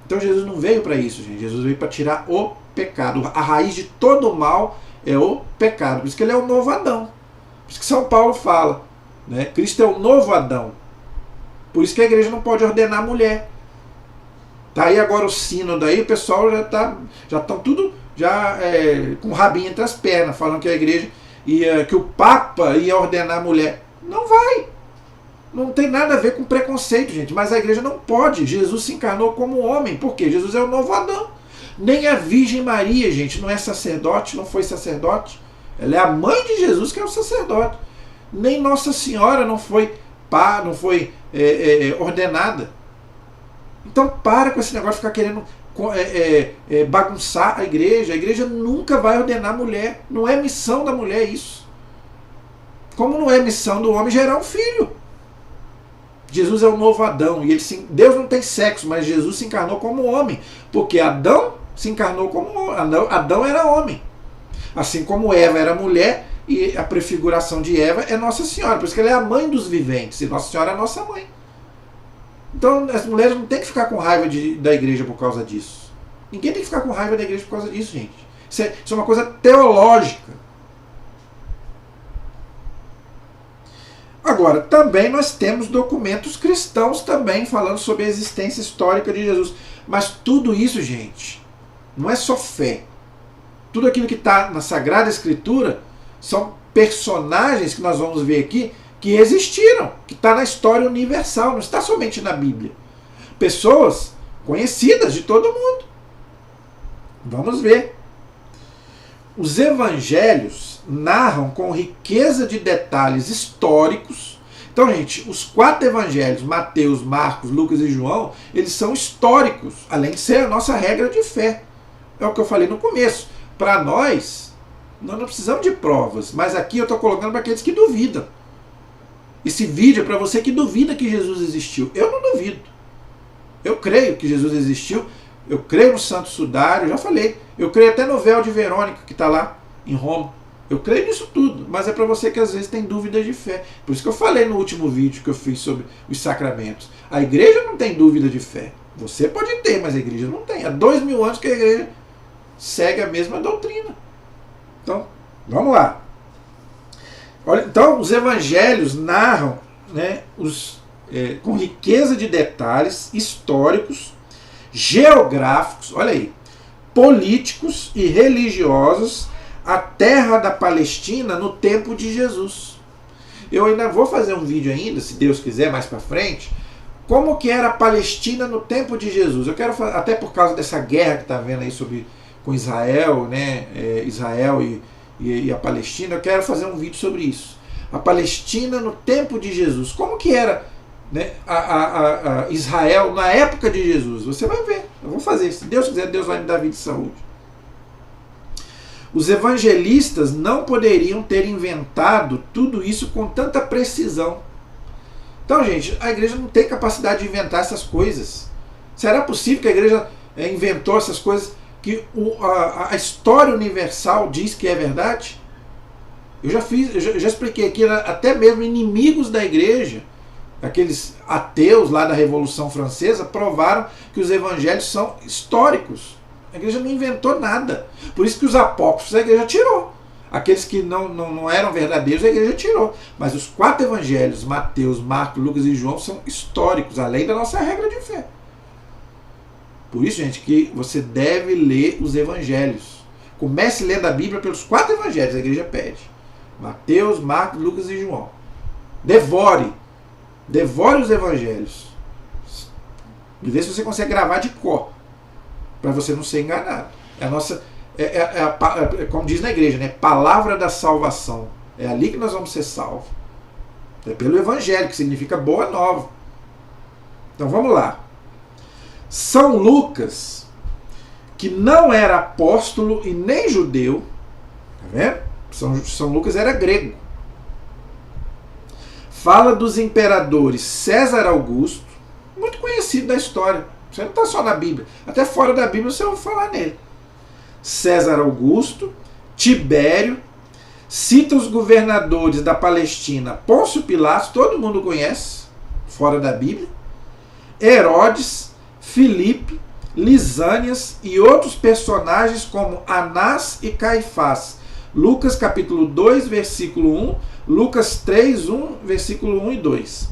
Então Jesus não veio para isso, gente. Jesus veio para tirar o pecado. A raiz de todo o mal é o pecado. Por isso que ele é o novo Adão. Por isso que São Paulo fala, né? Cristo é o novo Adão. Por isso que a igreja não pode ordenar a mulher. Tá aí agora o sínodo aí, o pessoal já estão tudo com o rabinho entre as pernas, falando que a igreja que o Papa ia ordenar a mulher. Não vai. Não tem nada a ver com preconceito, gente. Mas a igreja não pode. Jesus se encarnou como homem. Por quê? Jesus é o novo Adão. Nem a Virgem Maria, gente, não é sacerdote, não foi sacerdote. Ela é a mãe de Jesus, que é o sacerdote. Nem Nossa Senhora não foi ordenada. Então para com esse negócio de ficar querendo bagunçar a igreja. A igreja nunca vai ordenar a mulher. Não é missão da mulher isso. Como não é missão do homem gerar um filho. Jesus é o novo Adão. E Deus não tem sexo, mas Jesus se encarnou como homem. Porque Adão se encarnou como homem. Adão era homem. Assim como Eva era mulher, e a prefiguração de Eva é Nossa Senhora. Por isso que ela é a mãe dos viventes. E Nossa Senhora é a nossa mãe. Então as mulheres não têm que ficar com raiva da igreja por causa disso. Ninguém tem que ficar com raiva da igreja por causa disso, gente. Isso é uma coisa teológica. Agora, também nós temos documentos cristãos também falando sobre a existência histórica de Jesus. Mas tudo isso, gente, não é só fé. Tudo aquilo que está na Sagrada Escritura são personagens que nós vamos ver aqui que existiram, que está na história universal, não está somente na Bíblia. Pessoas conhecidas de todo mundo. Vamos ver. Os evangelhos narram com riqueza de detalhes históricos. Então, gente, os 4 evangelhos, Mateus, Marcos, Lucas e João, eles são históricos, além de ser a nossa regra de fé. É o que eu falei no começo. Para nós, Nós não precisamos de provas, mas aqui eu estou colocando para aqueles que duvidam. Esse vídeo é para você que duvida que Jesus existiu. Eu não duvido. Eu creio que Jesus existiu. Eu creio no Santo Sudário, já falei. Eu creio até no véu de Verônica, que está lá em Roma. Eu creio nisso tudo, mas é para você que às vezes tem dúvidas de fé. Por isso que eu falei no último vídeo que eu fiz sobre os sacramentos. A igreja não tem dúvida de fé. Você pode ter, mas a igreja não tem. Há 2000 anos que a igreja segue a mesma doutrina. Então, vamos lá. Olha, então, os evangelhos narram, né, com riqueza de detalhes históricos, geográficos, olha aí, políticos e religiosos, a terra da Palestina no tempo de Jesus. Eu ainda vou fazer um vídeo ainda, se Deus quiser, mais para frente, como que era a Palestina no tempo de Jesus. Eu quero fazer, até por causa dessa guerra que está vendo aí com Israel, né, Israel e a Palestina, eu quero fazer um vídeo sobre isso. A Palestina no tempo de Jesus. Como que era, né, a Israel na época de Jesus? Você vai ver. Eu vou fazer. Se Deus quiser, Deus vai me dar vida e saúde. Os evangelistas não poderiam ter inventado tudo isso com tanta precisão. Então, gente, a igreja não tem capacidade de inventar essas coisas. Será possível que a igreja inventou essas coisas que a história universal diz que é verdade? Eu já expliquei aqui, até mesmo inimigos da igreja, aqueles ateus lá da Revolução Francesa, provaram que os evangelhos são históricos. A igreja não inventou nada. Por isso que os apócrifos a igreja tirou. Aqueles que não eram verdadeiros a igreja tirou. Mas os 4 evangelhos, Mateus, Marcos, Lucas e João, são históricos, além da nossa regra de fé. Por isso, gente, que você deve ler os evangelhos. Comece lendo a Bíblia pelos 4 evangelhos, a igreja pede. Mateus, Marcos, Lucas e João. Devore os evangelhos. E vê se você consegue gravar de cor, para você não ser enganado. É a nossa, como diz na igreja, né? Palavra da salvação. É ali que nós vamos ser salvos. É pelo evangelho, que significa boa nova. Então vamos lá. São Lucas, que não era apóstolo e nem judeu, tá vendo? São Lucas era grego. Fala dos imperadores César Augusto, muito conhecido da história. Você não está só na Bíblia. Até fora da Bíblia você ouve falar nele. César Augusto, Tibério, cita os governadores da Palestina, Pôncio Pilatos, todo mundo conhece, fora da Bíblia, Herodes, Filipe, Lisânias e outros personagens como Anás e Caifás. Lucas capítulo 2, versículo 1, Lucas 3, 1, versículo 1 e 2.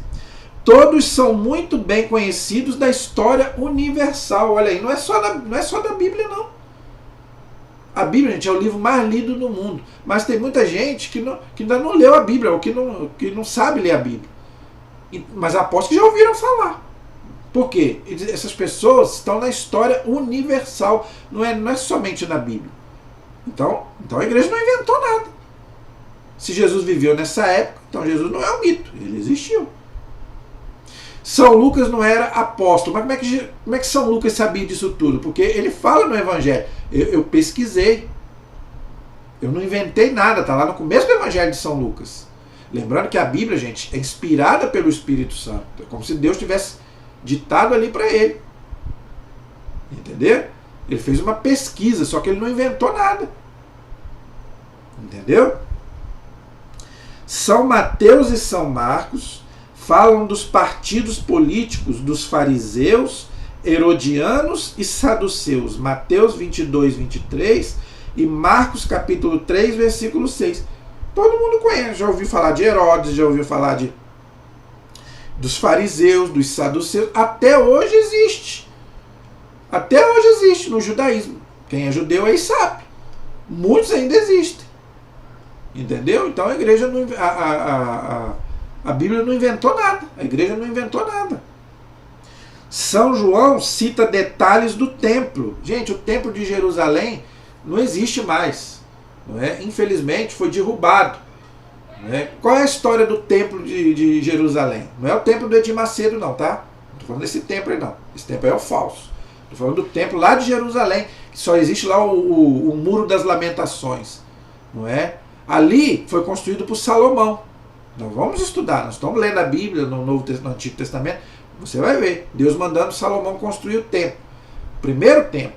Todos são muito bem conhecidos da história universal. Olha aí, não é só da Bíblia, não. A Bíblia, gente, é o livro mais lido do mundo. Mas tem muita gente que ainda não leu a Bíblia, ou que não sabe ler a Bíblia. Mas aposto que já ouviram falar. Por quê? Essas pessoas estão na história universal. Não é somente na Bíblia. Então a igreja não inventou nada. Se Jesus viveu nessa época, então Jesus não é um mito. Ele existiu. São Lucas não era apóstolo. Mas como é que São Lucas sabia disso tudo? Porque ele fala no Evangelho. Eu pesquisei. Eu não inventei nada. Está lá no começo do Evangelho de São Lucas. Lembrando que a Bíblia, gente, é inspirada pelo Espírito Santo. É como se Deus tivesse ditado ali para ele. Entendeu? Ele fez uma pesquisa, só que ele não inventou nada. Entendeu? São Mateus e São Marcos falam dos partidos políticos dos fariseus, herodianos e saduceus. Mateus 22, 23 e Marcos capítulo 3, versículo 6. Todo mundo conhece, já ouviu falar de Herodes, já ouviu falar dos fariseus, dos saduceus. Até hoje existe. Até hoje existe no judaísmo. Quem é judeu aí sabe. Muitos ainda existem. Entendeu? Então a igreja não, a Bíblia não inventou nada. A igreja não inventou nada. São João cita detalhes do templo. Gente, o templo de Jerusalém não existe mais. Não é? Infelizmente foi derrubado. Não é? Qual é a história do templo de Jerusalém? Não é o templo do Edir Macedo não, tá? Não estou falando desse templo aí não. Esse templo aí é o falso. Estou falando do templo lá de Jerusalém, que só existe lá o Muro das Lamentações. não é? Ali foi construído por Salomão. Nós vamos estudar, nós estamos lendo a Bíblia no Antigo Testamento, você vai ver, Deus mandando Salomão construir o templo. O primeiro templo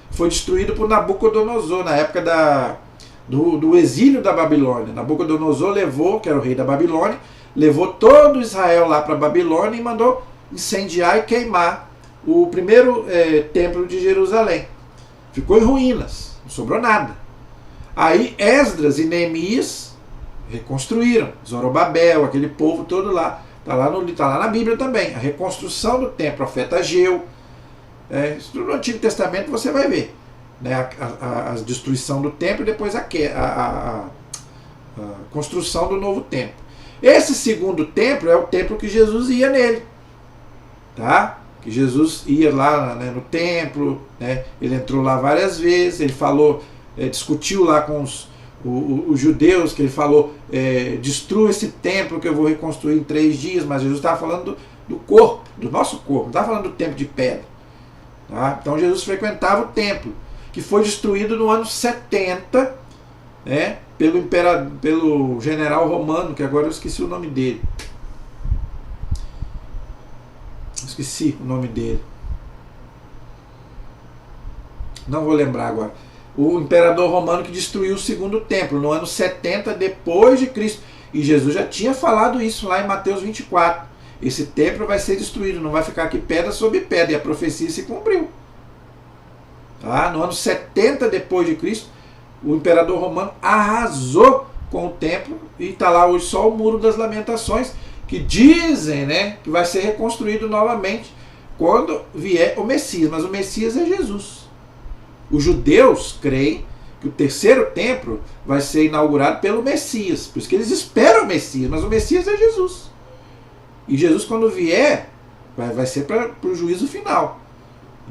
foi destruído por Nabucodonosor, na época do exílio da Babilônia. Nabucodonosor levou, que era o rei da Babilônia, levou todo Israel lá para a Babilônia e mandou incendiar e queimar o primeiro templo de Jerusalém. Ficou em ruínas, não sobrou nada. Aí Esdras e Neemias reconstruíram, Zorobabel, aquele povo todo lá. Está lá na Bíblia também, a reconstrução do templo, o profeta Ageu. No Antigo Testamento você vai ver, né, a destruição do templo e depois a construção do novo templo. Esse segundo templo é o templo que Jesus ia nele, tá? Que Jesus ia lá, né, no templo, né, ele entrou lá várias vezes, ele falou, discutiu lá com os judeus, que ele falou, destrua esse templo que eu vou reconstruir em 3 dias, mas Jesus estava falando do corpo, do nosso corpo, não estava falando do templo de pedra. Tá? Então Jesus frequentava o templo, que foi destruído no ano 70, né, pelo general romano, que agora eu esqueci o nome dele. Esqueci o nome dele. Não vou lembrar agora. O imperador romano que destruiu o segundo templo no ano 70 depois de Cristo. E Jesus já tinha falado isso lá em Mateus 24. Esse templo vai ser destruído, não vai ficar aqui pedra sobre pedra. E a profecia se cumpriu. Tá? No ano 70 depois de Cristo, o imperador romano arrasou com o templo. E está lá hoje só o Muro das Lamentações, que dizem, né, que vai ser reconstruído novamente quando vier o Messias. Mas o Messias é Jesus. Os judeus creem que o terceiro templo vai ser inaugurado pelo Messias. Por isso que eles esperam o Messias, mas o Messias é Jesus. E Jesus, quando vier, vai ser para o juízo final.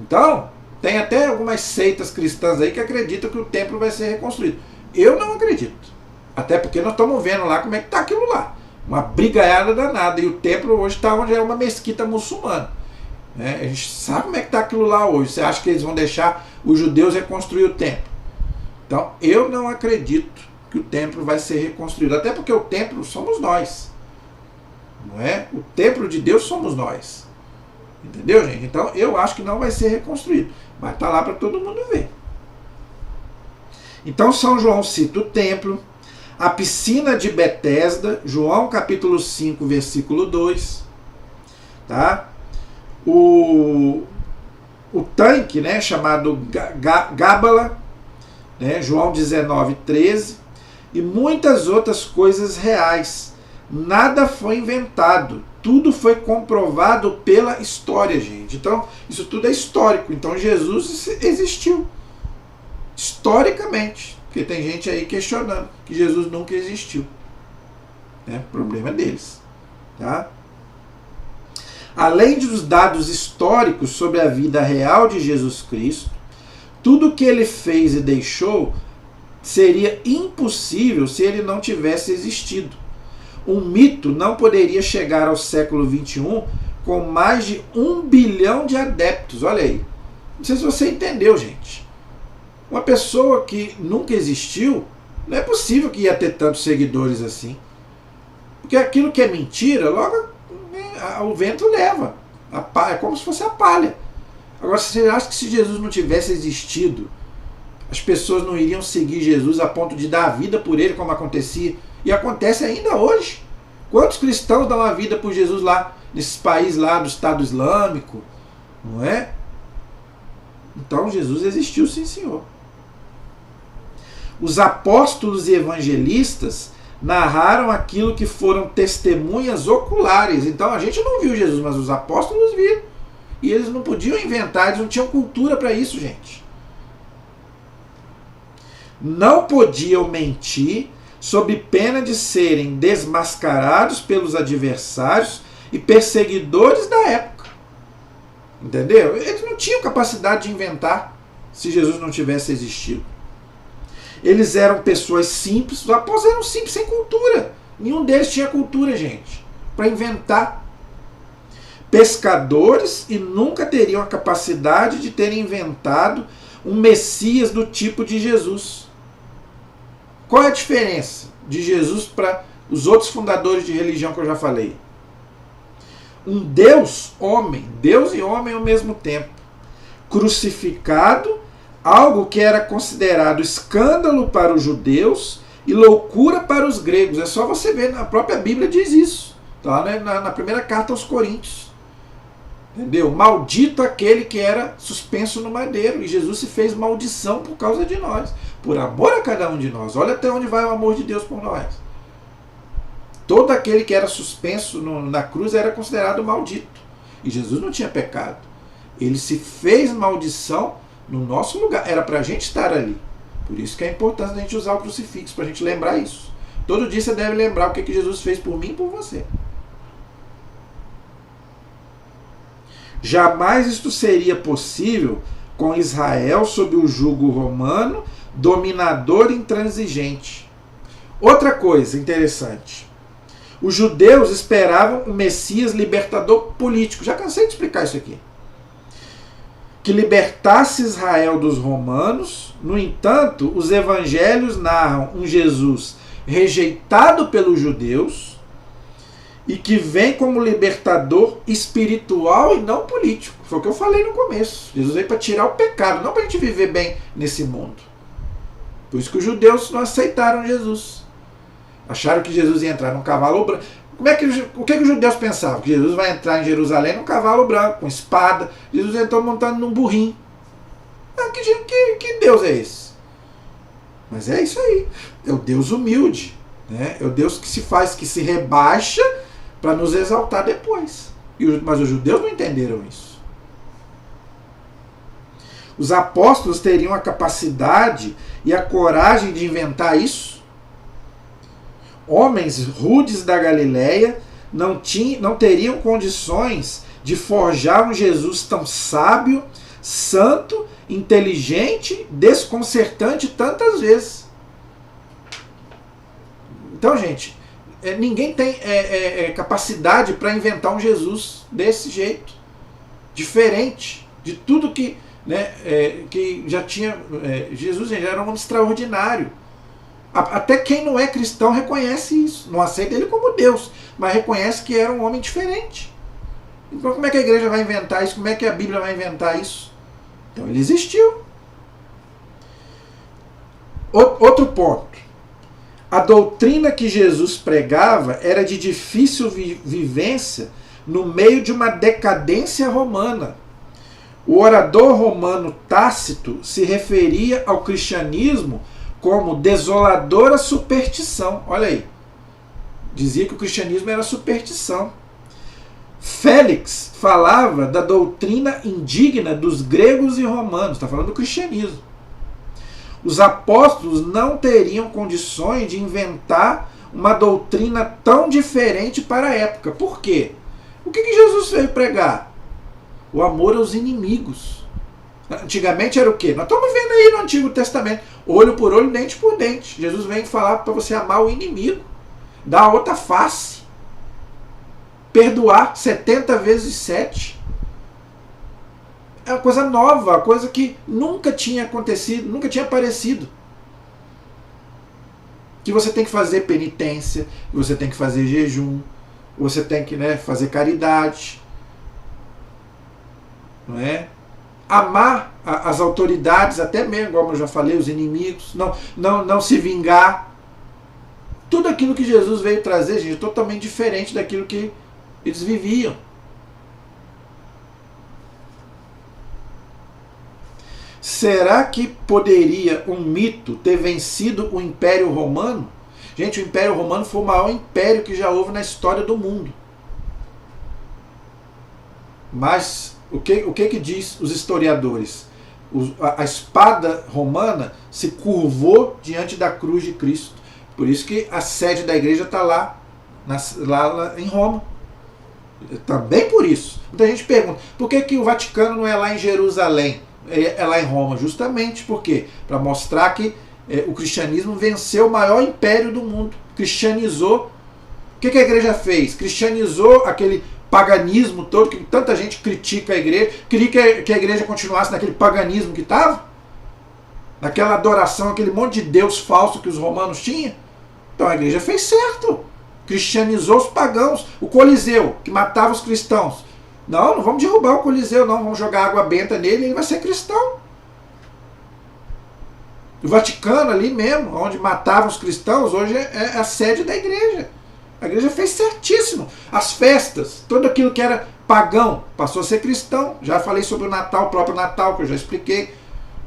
Então, tem até algumas seitas cristãs aí que acreditam que o templo vai ser reconstruído. Eu não acredito. Até porque nós estamos vendo lá como é que está aquilo lá. Uma brigaiada danada. E o templo hoje está onde é uma mesquita muçulmana. A gente sabe como é que está aquilo lá hoje. Você acha que eles vão deixar os judeus reconstruir o templo? Então, eu não acredito que o templo vai ser reconstruído. Até porque o templo somos nós. Não é? O templo de Deus somos nós. Entendeu, gente? Então, eu acho que não vai ser reconstruído. Mas está lá para todo mundo ver. Então, São João cita o templo, a piscina de Betesda, João capítulo 5, versículo 2. Tá? O tanque, né, chamado Gábala, né, João 19, 13, e muitas outras coisas reais. Nada foi inventado, tudo foi comprovado pela história, gente. Então, isso tudo é histórico. Então, Jesus existiu historicamente, porque tem gente aí questionando que Jesus nunca existiu. Problema deles, tá? Além dos dados históricos sobre a vida real de Jesus Cristo, tudo o que ele fez e deixou seria impossível se ele não tivesse existido. Um mito não poderia chegar ao século XXI com mais de 1 bilhão de adeptos. Olha aí. Não sei se você entendeu, gente. Uma pessoa que nunca existiu, não é possível que ia ter tantos seguidores assim. Porque aquilo que é mentira, logo o vento leva. É como se fosse a palha. Agora, você acha que se Jesus não tivesse existido, as pessoas não iriam seguir Jesus a ponto de dar a vida por ele, como acontecia? E acontece ainda hoje. Quantos cristãos dão a vida por Jesus lá, nesses países lá do Estado Islâmico? Não é? Então, Jesus existiu, sim, senhor. Os apóstolos e evangelistas narraram aquilo que foram testemunhas oculares. Então a gente não viu Jesus, mas os apóstolos viram. E eles não podiam inventar, eles não tinham cultura para isso, gente. Não podiam mentir sob pena de serem desmascarados pelos adversários e perseguidores da época. Entendeu? Eles não tinham capacidade de inventar se Jesus não tivesse existido. Eles eram pessoas simples, os apóstolos eram simples, sem cultura. Nenhum deles tinha cultura, gente, para inventar. Pescadores, e nunca teriam a capacidade de terem inventado um Messias do tipo de Jesus. Qual é a diferença de Jesus para os outros fundadores de religião que eu já falei? Um Deus homem, Deus e homem ao mesmo tempo, crucificado, algo que era considerado escândalo para os judeus e loucura para os gregos. É só você ver, a própria Bíblia diz isso, tá? Na primeira carta aos Coríntios. Entendeu? Maldito aquele que era suspenso no madeiro, e Jesus se fez maldição por causa de nós, por amor a cada um de nós. Olha até onde vai o amor de Deus por nós. Todo aquele que era suspenso na cruz era considerado maldito. E Jesus não tinha pecado. Ele se fez maldição no nosso lugar. Era para a gente estar ali. Por isso que é importante a gente usar o crucifixo, para a gente lembrar isso. Todo dia você deve lembrar o que Jesus fez por mim e por você. Jamais isto seria possível com Israel sob o jugo romano, dominador e intransigente. Outra coisa interessante. Os judeus esperavam um Messias libertador político. Já cansei de explicar isso aqui. Que libertasse Israel dos romanos. No entanto, os evangelhos narram um Jesus rejeitado pelos judeus e que vem como libertador espiritual e não político. Foi o que eu falei no começo. Jesus veio para tirar o pecado, não para a gente viver bem nesse mundo. Por isso que os judeus não aceitaram Jesus. Acharam que Jesus ia entrar num cavalo branco. O que os judeus pensavam? Que Jesus vai entrar em Jerusalém num cavalo branco, com espada. Jesus entrou montando num burrinho. Que Deus é esse? Mas é isso aí. É o Deus humilde. Né? É o Deus que se faz, que se rebaixa para nos exaltar depois. Mas os judeus não entenderam isso. Os apóstolos teriam a capacidade e a coragem de inventar isso? Homens rudes da Galileia não teriam condições de forjar um Jesus tão sábio, santo, inteligente, desconcertante tantas vezes. Então, gente, ninguém tem capacidade para inventar um Jesus desse jeito, diferente de tudo que, que já tinha. Jesus já era um homem extraordinário. Até quem não é cristão reconhece isso. Não aceita ele como Deus, mas reconhece que era um homem diferente. Então como é que a igreja vai inventar isso? Como é que a Bíblia vai inventar isso? Então ele existiu. Outro ponto. A doutrina que Jesus pregava era de difícil vivência no meio de uma decadência romana. O orador romano Tácito se referia ao cristianismo como desoladora superstição. Olha aí. Dizia que o cristianismo era superstição. Félix falava da doutrina indigna dos gregos e romanos. Está falando do cristianismo. Os apóstolos não teriam condições de inventar uma doutrina tão diferente para a época. Por quê? O que Jesus veio pregar? O amor aos inimigos. Antigamente era o quê? Nós estamos vendo aí no Antigo Testamento. Olho por olho, dente por dente. Jesus vem falar para você amar o inimigo. Dar a outra face. Perdoar 70 vezes 7. É uma coisa nova, uma coisa que nunca tinha acontecido, nunca tinha aparecido. Que você tem que fazer penitência, que você tem que fazer jejum, você tem que fazer caridade. Não é? Amar as autoridades, até mesmo, como eu já falei, os inimigos, não se vingar. Tudo aquilo que Jesus veio trazer, gente, é totalmente diferente daquilo que eles viviam. Será que poderia um mito ter vencido o Império Romano? Gente, o Império Romano foi o maior império que já houve na história do mundo. Mas o que diz os historiadores? A espada romana se curvou diante da cruz de Cristo. Por isso que a sede da igreja está lá em Roma. Também por isso. Muita gente pergunta, por que o Vaticano não é lá em Jerusalém? É lá em Roma? Justamente porque para mostrar que o cristianismo venceu o maior império do mundo. Cristianizou. O que a igreja fez? Cristianizou aquele paganismo todo, que tanta gente critica a igreja. Queria que a igreja continuasse naquele paganismo que estava. naquela adoração, aquele monte de Deus falso que os romanos tinham. Então a igreja fez certo. Cristianizou os pagãos. O Coliseu, que matava os cristãos. Não vamos derrubar o Coliseu, não. Vamos jogar água benta nele e ele vai ser cristão. O Vaticano ali mesmo, onde matavam os cristãos, hoje é a sede da igreja. A igreja fez certíssimo. As festas, tudo aquilo que era pagão, passou a ser cristão. Já falei sobre o Natal, o próprio Natal, que eu já expliquei.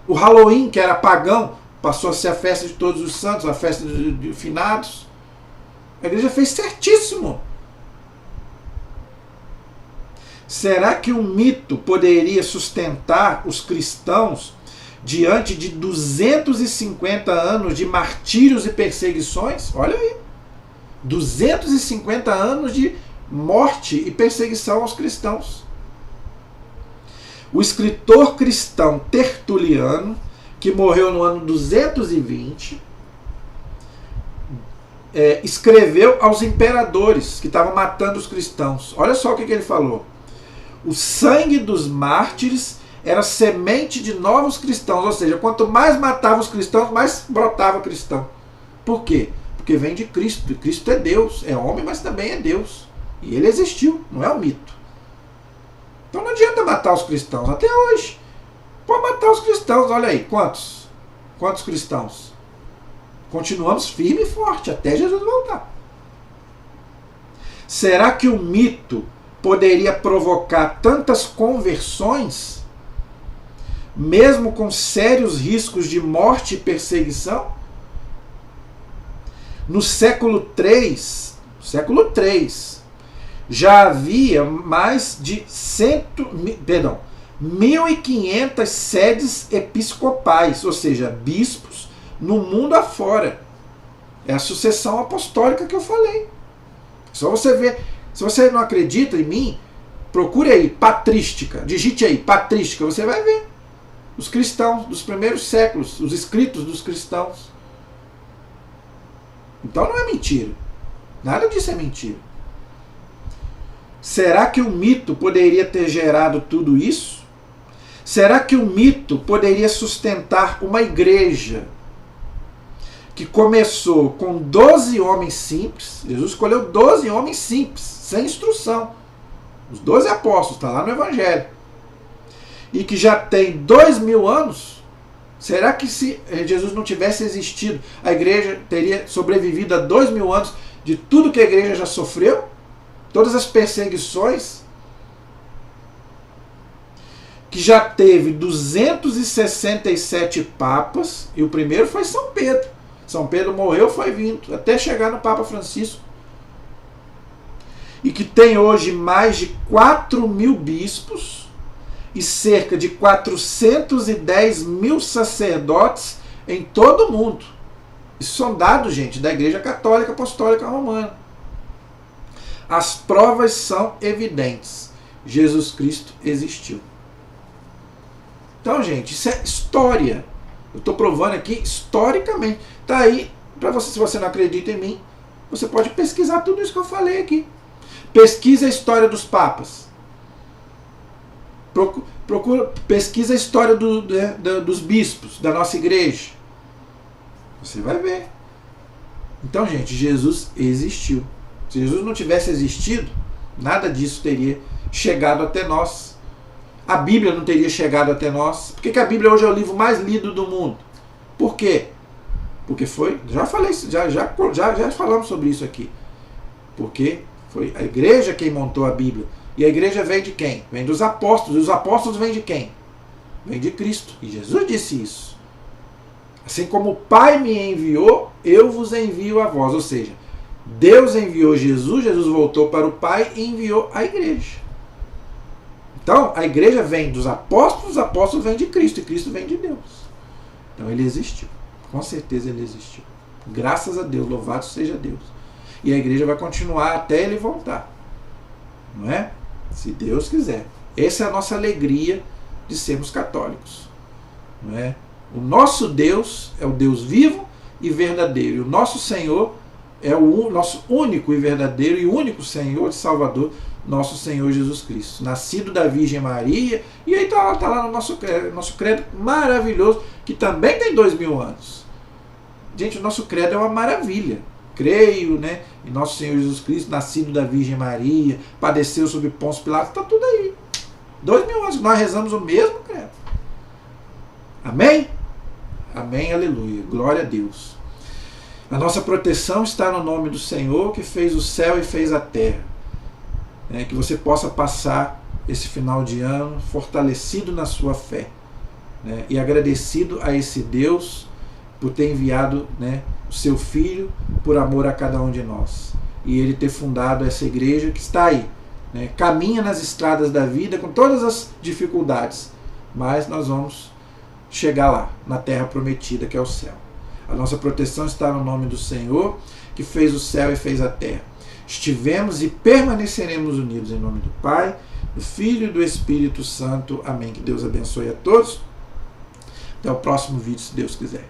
O Halloween, que era pagão, passou a ser a festa de todos os santos, a festa de finados. A igreja fez certíssimo. Será que um mito poderia sustentar os cristãos diante de 250 anos de martírios e perseguições? Olha aí. 250 anos de morte e perseguição aos cristãos. O escritor cristão Tertuliano, que morreu no ano 220, escreveu aos imperadores que estavam matando os cristãos. Olha só o que ele falou. O sangue dos mártires era semente de novos cristãos, ou seja, quanto mais matava os cristãos, mais brotava cristão. Por quê? Porque vem de Cristo. Cristo é Deus, é homem, mas também é Deus. E ele existiu, não é um mito. Então não adianta matar os cristãos, até hoje. Pode matar os cristãos, olha aí, quantos? Quantos cristãos? Continuamos firme e forte, até Jesus voltar. Será que o mito poderia provocar tantas conversões, mesmo com sérios riscos de morte e perseguição? No século III, já havia mais de 1.500 sedes episcopais, ou seja, bispos, no mundo afora. É a sucessão apostólica que eu falei. Só você ver. Se você não acredita em mim, procure aí, patrística, digite aí, patrística, você vai ver. Os cristãos dos primeiros séculos, os escritos dos cristãos. Então não é mentira. Nada disso é mentira. Será que o mito poderia ter gerado tudo isso? Será que o mito poderia sustentar uma igreja que começou com 12 homens simples? Jesus escolheu 12 homens simples, sem instrução. Os 12 apóstolos, está lá no Evangelho. E que já tem 2000 anos. Será que se Jesus não tivesse existido, a igreja teria sobrevivido a 2000 anos de tudo que a igreja já sofreu? Todas as perseguições? Que já teve 267 papas, e o primeiro foi São Pedro. São Pedro morreu, foi vindo, até chegar no Papa Francisco. E que tem hoje mais de 4.000 bispos e cerca de 410.000 sacerdotes em todo o mundo. Isso são dados, gente, da Igreja Católica Apostólica Romana. As provas são evidentes. Jesus Cristo existiu. Então, gente, isso é história. Eu estou provando aqui historicamente. Está aí, para você, se você não acredita em mim, você pode pesquisar tudo isso que eu falei aqui. Pesquisa a história dos papas. Pesquisa a história dos bispos da nossa igreja. Você vai ver. Então, gente, Jesus existiu. Se Jesus não tivesse existido, nada disso teria chegado até nós. A Bíblia não teria chegado até nós. Por que a Bíblia hoje é o livro mais lido do mundo? Por quê? Porque foi, já falamos sobre isso aqui. Porque foi a igreja quem montou a Bíblia. E a igreja vem de quem? Vem dos apóstolos. E os apóstolos vêm de quem? Vem de Cristo. E Jesus disse isso. Assim como o Pai me enviou, eu vos envio a vós. Ou seja, Deus enviou Jesus, Jesus voltou para o Pai e enviou a igreja. Então, a igreja vem dos apóstolos, os apóstolos vêm de Cristo, e Cristo vem de Deus. Então, ele existiu. Com certeza ele existiu. Graças a Deus, louvado seja Deus. E a igreja vai continuar até ele voltar. Não é? Se Deus quiser. Essa é a nossa alegria de sermos católicos. Não é? O nosso Deus é o Deus vivo e verdadeiro. E o nosso Senhor é o nosso único e verdadeiro e único Senhor e Salvador nosso Senhor Jesus Cristo, nascido da Virgem Maria, e aí está lá no nosso credo maravilhoso, que também tem 2000 anos. Gente, o nosso credo é uma maravilha. Creio, né, em nosso Senhor Jesus Cristo, nascido da Virgem Maria, padeceu sob Pôncio Pilatos, está tudo aí. 2000 anos, nós rezamos o mesmo credo. Amém? Amém, aleluia, glória a Deus. A nossa proteção está no nome do Senhor, que fez o céu e fez a terra. Que você possa passar esse final de ano fortalecido na sua fé, e agradecido a esse Deus por ter enviado, o seu Filho por amor a cada um de nós, e Ele ter fundado essa igreja que está aí, caminha nas estradas da vida com todas as dificuldades, mas nós vamos chegar lá, na terra prometida, que é o céu. A nossa proteção está no nome do Senhor, que fez o céu e fez a terra. Estivemos e permaneceremos unidos em nome do Pai, do Filho e do Espírito Santo. Amém. Que Deus abençoe a todos. Até o próximo vídeo, se Deus quiser.